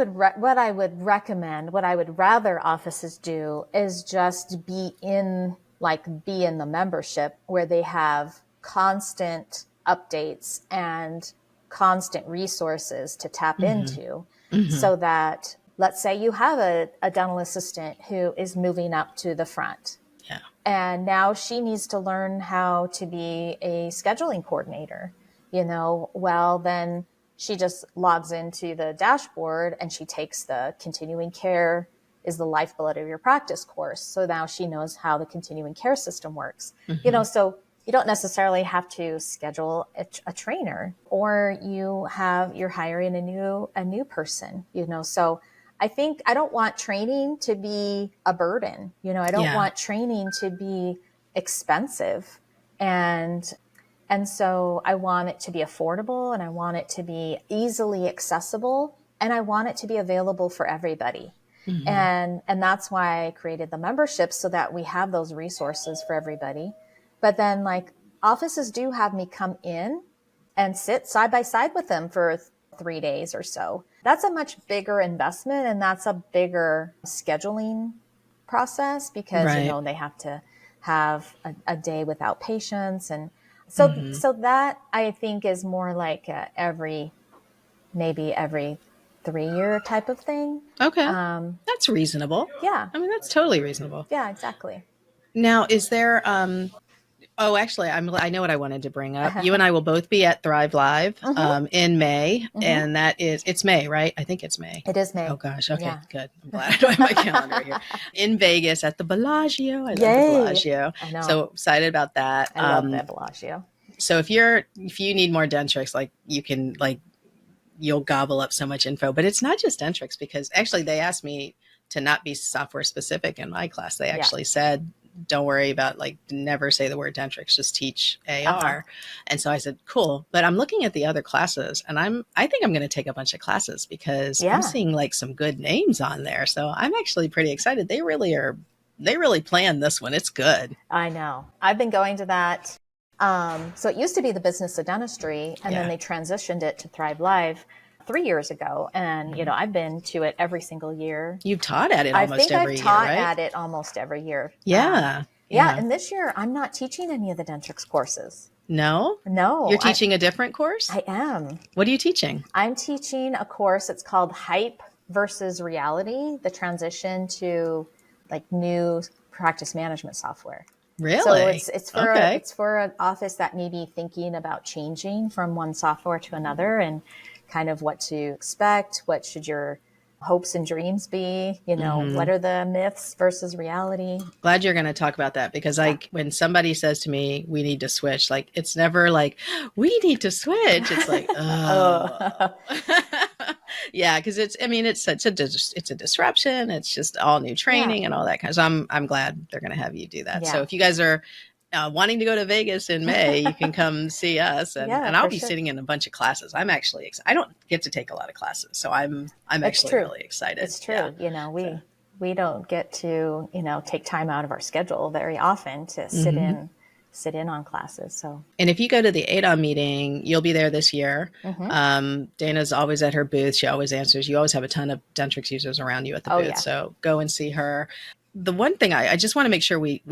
would recommend, what I would rather offices do is just be in the membership where they have constant updates and constant resources to tap into, so that, let's say you have a dental assistant who is moving up to the front. Yeah. And now she needs to learn how to be a scheduling coordinator. Well, then she just logs into the dashboard and she takes the continuing care is the lifeblood of your practice course. So now she knows how the continuing care system works. So you don't necessarily have to schedule a trainer, or you're hiring a new person, so I think I don't want training to be a burden. I don't want training to be expensive. And so I want it to be affordable, and I want it to be easily accessible, and I want it to be available for everybody. And that's why I created the membership, so that we have those resources for everybody. But then offices do have me come in and sit side by side with them for 3 days or so. That's a much bigger investment, and that's a bigger scheduling process, because, they have to have a day without patients. And so that I think is more like maybe every 3-year type of thing. Okay. That's reasonable. Yeah. I mean, that's totally reasonable. Yeah, exactly. Now, is there, actually, I know what I wanted to bring up. You and I will both be at Thrive Live in May, and it's May, right? I think it's May. It is May. Oh gosh, okay, good. I'm glad I don't have my calendar here. In Vegas at the Bellagio. I love the Bellagio. I know. So excited about that. I love the Bellagio. So if you need more Dentrix, you can you'll gobble up so much info. But it's not just Dentrix, because actually they asked me to not be software specific in my class. They actually said, don't worry about never say the word Dentrix, just teach AR. And so I said, cool. But I'm looking at the other classes, and I think I'm going to take a bunch of classes, because I'm seeing some good names on there. So I'm actually pretty excited. They really planned this one. It's good. I know. I've been going to that. So it used to be the Business of Dentistry, and then they transitioned it to Thrive Live 3 years ago. And, I've been to it every single year. You've taught at it almost every year, right? I think I've taught at it almost every year. Yeah. And this year I'm not teaching any of the Dentrix courses. No? You're teaching a different course? I am. What are you teaching? I'm teaching a course. It's called Hype versus Reality, the transition to new practice management software. Really? So it's for an office that may be thinking about changing from one software to another, and kind of what to expect. What should your hopes and dreams be? What are the myths versus reality? Glad you're going to talk about that, because when somebody says to me, we need to switch, it's never we need to switch. It's oh. Yeah, because it's a disruption. It's just all new training and all that kind of. So I'm glad they're going to have you do that. Yeah. So if you guys are wanting to go to Vegas in May, you can come see us, and I'll be sitting in a bunch of classes. I'm actually excited. I don't get to take a lot of classes, so I'm actually really excited. It's true. Yeah. We don't get to take time out of our schedule very often to sit in on classes. So, and if you go to the ADOM meeting, you'll be there this year. Dayna's always at her booth. She always answers. You always have a ton of Dentrix users around you at the booth. So go and see her. The one thing I just want to make sure we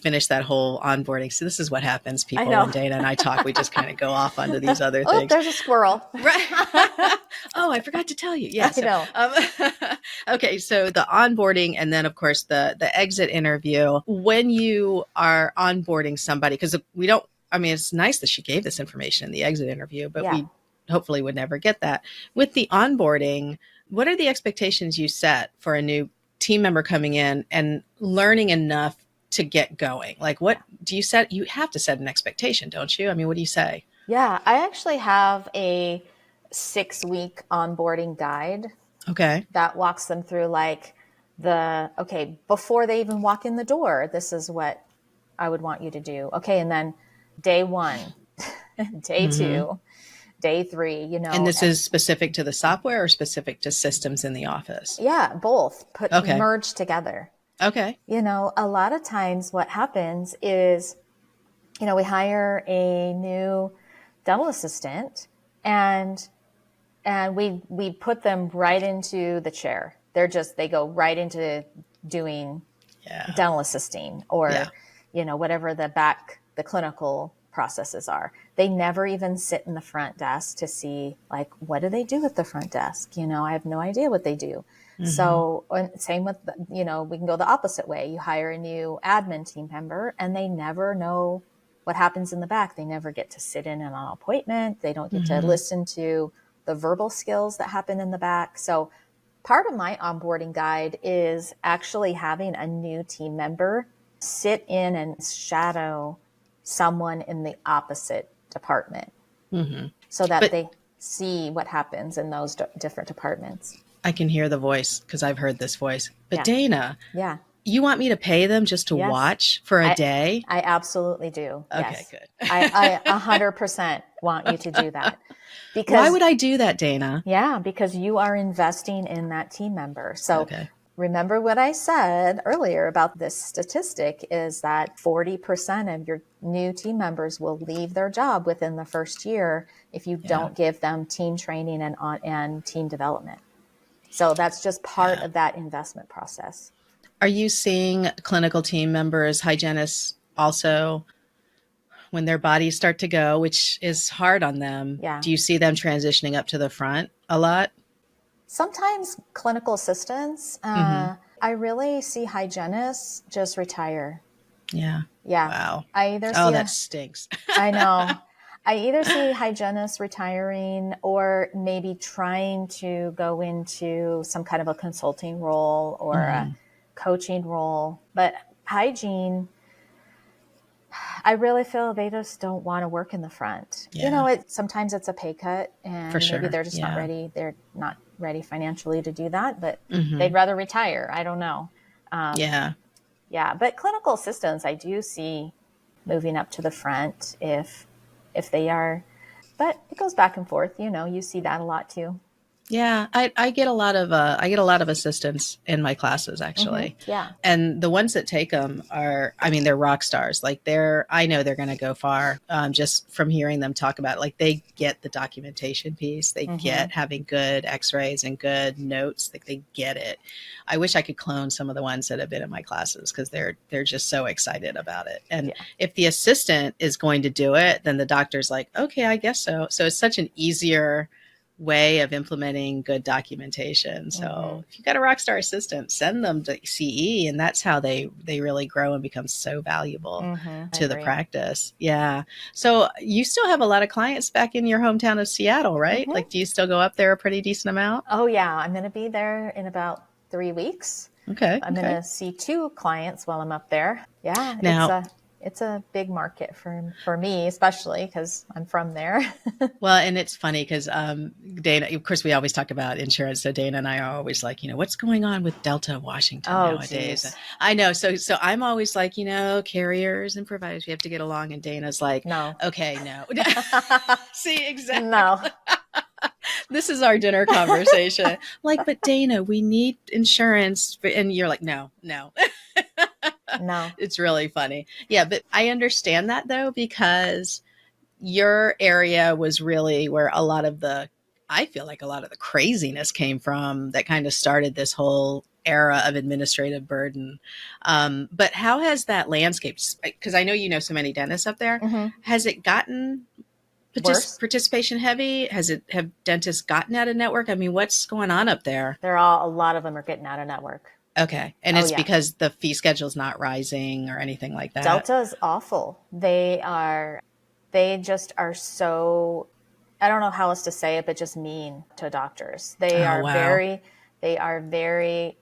finish that whole onboarding. So this is what happens. People and Dayna and I talk, we just kind of go off onto these other things. Oh, there's a squirrel. Right. Oh, I forgot to tell you. Yeah. I know. Okay. So the onboarding, and then of course the exit interview. When you are onboarding somebody, because it's nice that she gave this information in the exit interview, but we hopefully would never get that. With the onboarding, what are the expectations you set for a new team member coming in and learning enough to get going? Like, what do you set? You have to set an expectation, don't you? I mean, what do you say? Yeah, I actually have a 6-week onboarding guide Okay. that walks them through like okay, before they even walk in the door, this is what I would want you to do. Okay. And then day 1, day Mm-hmm. 2, day 3, And this and is specific to the software or specific to systems in the office? yeah, both Okay. merged together. Okay. A lot of times what happens is, we hire a new dental assistant and we put them right into the chair. They go right into doing Yeah. dental assisting Yeah. or, whatever the clinical processes are. They never even sit in the front desk to see, like, what do they do at the front desk? I have no idea what they do. Mm-hmm. So, same with, we can go the opposite way. You hire a new admin team member and they never know what happens in the back. They never get to sit in on an appointment. They don't get to Mm-hmm. listen to the verbal skills that happen in the back. So part of my onboarding guide is actually having a new team member sit in and shadow someone in the opposite department Mm-hmm. so that But they see what happens in those different departments. I can hear the voice because I've heard this voice. But Yeah. Dayna, Yeah. you want me to pay them just to Yes. watch for a I day? I absolutely do. Okay, Yes. good. I 100% want you to do that Why because would I do that, Dayna? because you are investing in that team member. So Okay. remember what I said earlier about this statistic is that 40% of your new team members will leave their job within the first year if you Yeah. don't give them team training and team development. So that's just part Yeah. of that investment process. Are you seeing clinical team members, hygienists also, when their bodies start to go, which is hard on them? Yeah. Do you see them transitioning up to the front a lot? Sometimes clinical assistants, Mm-hmm. I really see hygienists just retire. Yeah. Yeah. Wow. I either Oh, see that stinks. I know. I either see hygienists retiring or maybe trying to go into some kind of a consulting role or a Mm-hmm. coaching role. But hygiene, I really feel they just don't want to work in the front. Yeah, Sometimes it's a pay cut for and maybe sure. they're just not Yeah. ready. They're not ready financially to do that, but Mm-hmm. they'd rather retire. I don't know. Yeah. Yeah, but clinical assistants, I do see moving up to the front if they are, but it goes back and forth. You see that a lot too. Yeah, I get a lot of assistants in my classes actually, Yeah. and the ones that take them are, I mean, they're rock stars. Like I know they're going to go far, just from hearing them talk about it. Like they get the documentation piece, they get having good X-rays and good notes. Like they get it. I wish I could clone some of the ones that have been in my classes because they're just so excited about it. And Yeah. if the assistant is going to do it, then the doctor's like, okay, I guess so. So it's such an easier way of implementing good documentation. So if you've got a rock star assistant, send them to CE, and that's how they really grow and become so valuable to the practice. Yeah. So you still have a lot of clients back in your hometown of Seattle, right? Like, do you still go up there a pretty decent amount? Oh yeah, I'm going to be there in about 3 weeks. Okay. I'm going to see 2 clients while I'm up there. Yeah, Now, it's a big market for me, especially because I'm from there. well, and it's funny because Dayna, of course, we always talk about insurance. So Dayna and I are always like, what's going on with Delta Washington nowadays? Geez. I know. So I'm always like, carriers and providers, we have to get along. And Dana's like, No. okay, no. See, exactly. No. This is our dinner conversation. Like, but Dayna, we need insurance. And you're like, no. No. It's really funny. Yeah, but I understand that though, because your area was really where I feel like a lot of the craziness came from that kind of started this whole era of administrative burden. But how has that landscape, because I know so many dentists up there, has it gotten participation heavy? Have dentists gotten out of network? I mean, what's going on up there? A lot of them are getting out of network. Okay. And it's because the fee schedule is not rising or anything like that. Delta is awful. They just are so, I don't know how else to say it, but just mean to doctors. They are very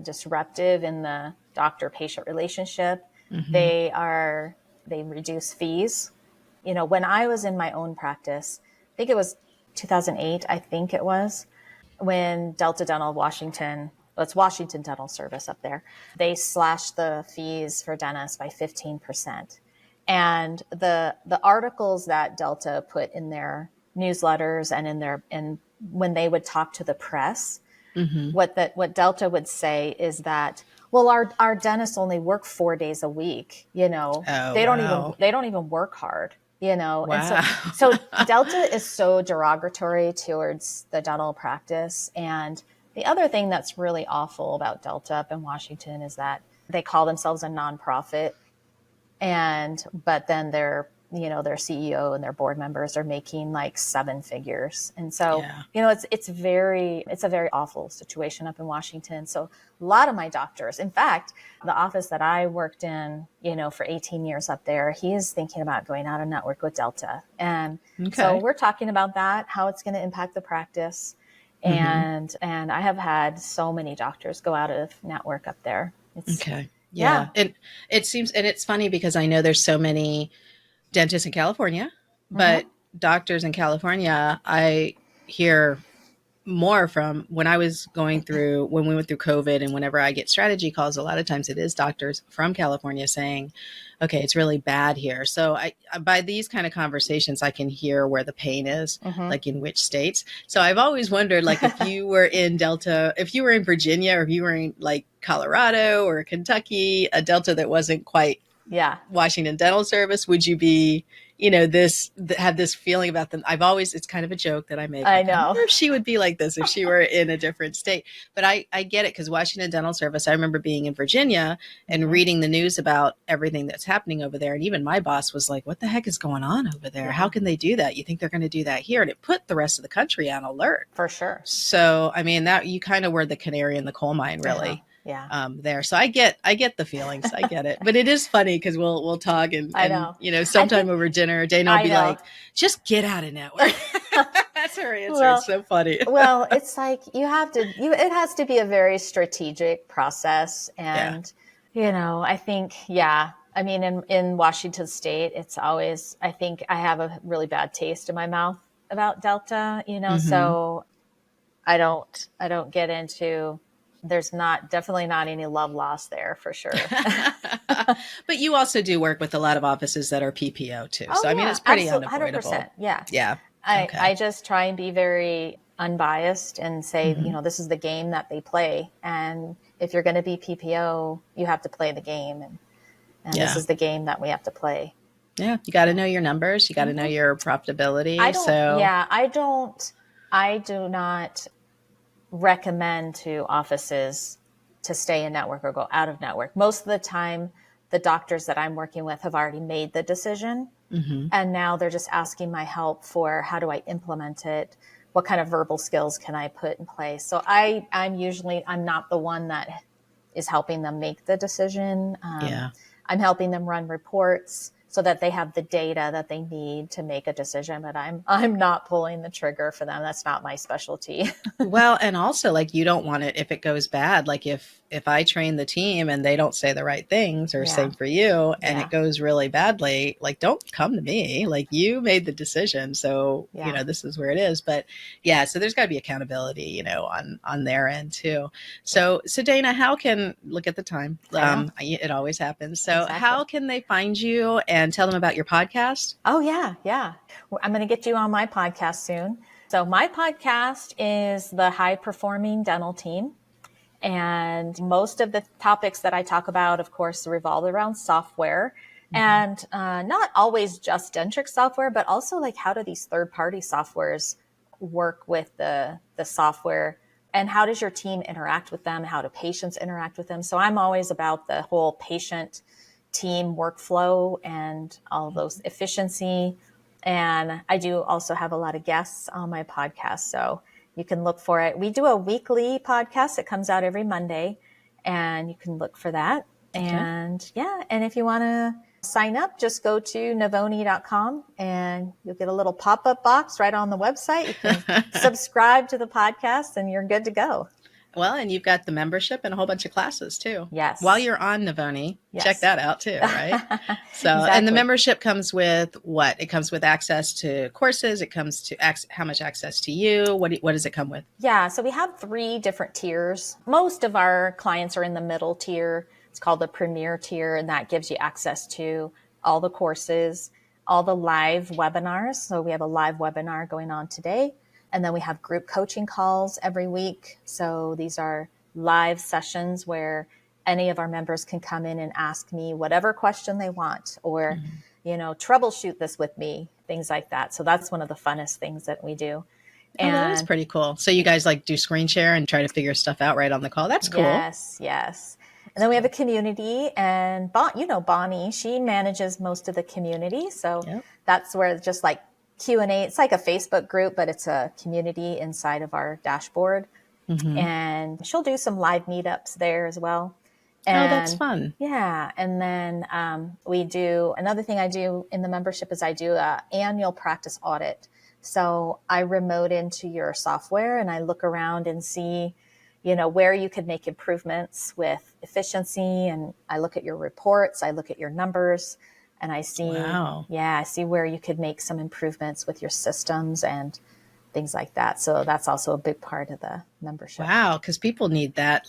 disruptive in the doctor-patient relationship. Mm-hmm. They reduce fees. When I was in my own practice, I think it was 2008, I think it was, when Delta Dental Washington, well, it's Washington Dental Service up there, they slashed the fees for dentists by 15%. And the articles that Delta put in their newsletters and when they would talk to the press, Mm-hmm. what Delta would say is that, well, our dentists only work 4 days a week. Oh, They don't even work hard. And so wow. so Delta is so derogatory towards the dental practice. And the other thing that's really awful about Delta up in Washington is that they call themselves a nonprofit, but then their CEO and their board members are making like seven figures. And so, Yeah. it's a very awful situation up in Washington. So a lot of my doctors, in fact, the office that I worked in, for 18 years up there, he is thinking about going out of network with Delta. And so Okay. we're talking about that, how it's going to impact the practice. Mm-hmm. And I have had so many doctors go out of network up there. It's, Okay. yeah. Yeah. It seems, and it's funny because I know there's so many dentists in California, Mm-hmm. but doctors in California, I hear more from when I was going through, when we went through COVID, and whenever I get strategy calls, a lot of times it is doctors from California saying, okay, it's really bad here. So by these kind of conversations, I can hear where the pain is, Mm-hmm. like in which states. So I've always wondered, like, if you were in Delta, if you were in Virginia, or if you were in like Colorado or Kentucky, a Delta that wasn't quite Yeah. Washington Dental Service, would you be, have this feeling about them? It's kind of a joke that I make. I Like, I know. wonder if she would be like this if she were in a different state. But I get it, because Washington Dental Service, I remember being in Virginia and Mm-hmm. reading the news about everything that's happening over there. And even my boss was like, what the heck is going on over there? Yeah. How can they do that? You think they're going to do that here? And it put the rest of the country on alert. For sure. So, I mean, that you kind of were the canary in the coal mine, really. Yeah. There. So I get the feelings. I get it. But it is funny because we'll talk I know. sometime over dinner, Dayna will I be know. like, just get out of network. That's her answer. Well, It's so funny. well, it's like it has to be a very strategic process. Yeah. And, I think, yeah, I mean, in Washington State, it's always, I think I have a really bad taste in my mouth about Delta, Mm-hmm. so I don't get into, there's definitely not any love lost there for sure. But you also do work with a lot of offices that are PPO too. Oh So, I mean, yeah, it's pretty absolutely, unavoidable. 100%. Yeah. Yeah. I Okay. just try and be very unbiased and say, Mm-hmm. this is the game that they play. And if you're going to be PPO, you have to play the game. And Yeah. this is the game that we have to play. Yeah. You got to know your numbers. You got to know your profitability. I do not recommend to offices to stay in network or go out of network. Most of the time, the doctors that I'm working with have already made the decision. Mm-hmm. And now they're just asking my help for how do I implement it? What kind of verbal skills can I put in place? So I'm not the one that is helping them make the decision. Yeah. I'm helping them run reports so that they have the data that they need to make a decision, but I'm not pulling the trigger for them. That's not my specialty. Well, and also, like, you don't want it if it goes bad. Like, if I train the team and they don't say the right things, or Yeah. same for you, and Yeah. it goes really badly, like, don't come to me. Like, you made the decision, so Yeah. this is where it is. But yeah, so there's got to be accountability, on their end too. So Dayna, how can, look at the time? It always happens. So Exactly. how can they find you and tell them about your podcast? Oh yeah, yeah. I'm going to get you on my podcast soon. So my podcast is the High Performing Dental Team. And most of the topics that I talk about, of course, revolve around software. Mm-hmm. And not always just Dentrix software, but also like how do these third-party softwares work with the software, and how does your team interact with them? How do patients interact with them? So I'm always about the whole patient team workflow and all those efficiency. And I do also have a lot of guests on my podcast. So you can look for it. We do a weekly podcast that comes out every Monday, and you can look for that. Okay. And yeah, and if you want to sign up, just go to Novonee.com and you'll get a little pop-up box right on the website. You can subscribe to the podcast and you're good to go. Well, and you've got the membership and a whole bunch of classes too. Yes. While you're on Novonee, check that out too, right? So, Exactly. And the membership comes with what? It comes with access to courses. It comes to how much access to you? What does it come with? Yeah. So we have 3 different tiers. Most of our clients are in the middle tier. It's called the premier tier, and that gives you access to all the courses, all the live webinars. So we have a live webinar going on today. And then we have group coaching calls every week. So these are live sessions where any of our members can come in and ask me whatever question they want, or, troubleshoot this with me, things like that. So that's one of the funnest things that we do. And that is pretty cool. So you guys like do screen share and try to figure stuff out right on the call. That's cool. Yes. And then we have a community, and Bonnie, she manages most of the community. So that's where it's just like Q&A. It's like a Facebook group, but it's a community inside of our dashboard. Mm-hmm. And she'll do some live meetups there as well. And, that's fun. Yeah. And then we do, another thing I do in the membership is I do an annual practice audit. So I remote into your software and I look around and see, where you could make improvements with efficiency. And I look at your reports, I look at your numbers, and I see, I see where you could make some improvements with your systems and things like that. So that's also a big part of the membership. Wow, because people need that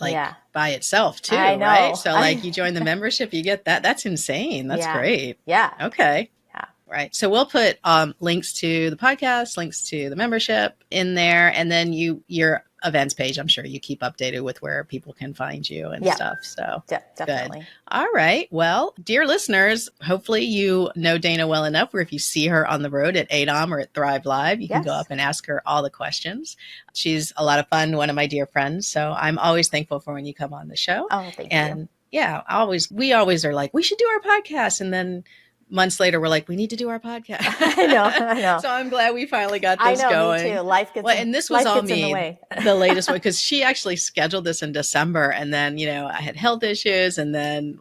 by itself too, right? So you join the membership, you get that. That's insane. That's great. Yeah. Okay. Yeah. Right. So we'll put links to the podcast, links to the membership in there, and then your events page. I'm sure you keep updated with where people can find you and stuff. So definitely. Good. All right. Well, dear listeners, hopefully you know Dayna well enough where if you see her on the road at ADOM or at Thrive Live, you can go up and ask her all the questions. She's a lot of fun, one of my dear friends. So I'm always thankful for when you come on the show. Oh, thank you. Yeah, we always are like, we should do our podcast. And then months later, we're like, we need to do our podcast. I know. So I'm glad we finally got this going. Me too. Life gets and this was all me, the latest one, because she actually scheduled this in December, and then I had health issues, and then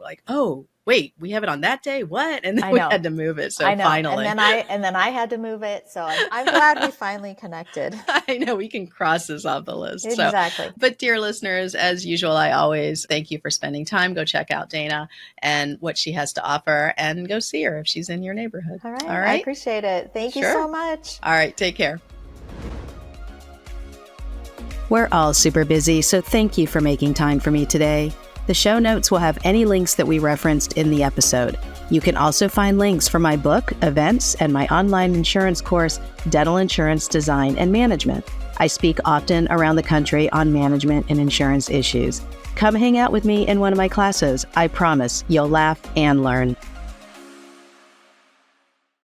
wait, we have it on that day. What? And then we had to move it. So finally, and then I had to move it. So I'm glad we finally connected. I know we can cross this off the list. Exactly. But dear listeners, as usual, I always thank you for spending time. Go check out Dayna and what she has to offer, and go see her if she's in your neighborhood. All right. I appreciate it. Thank you so much. All right. Take care. We're all super busy, so thank you for making time for me today. The show notes will have any links that we referenced in the episode. You can also find links for my book, events, and my online insurance course, Dental Insurance Design and Management. I speak often around the country on management and insurance issues. Come hang out with me in one of my classes. I promise you'll laugh and learn.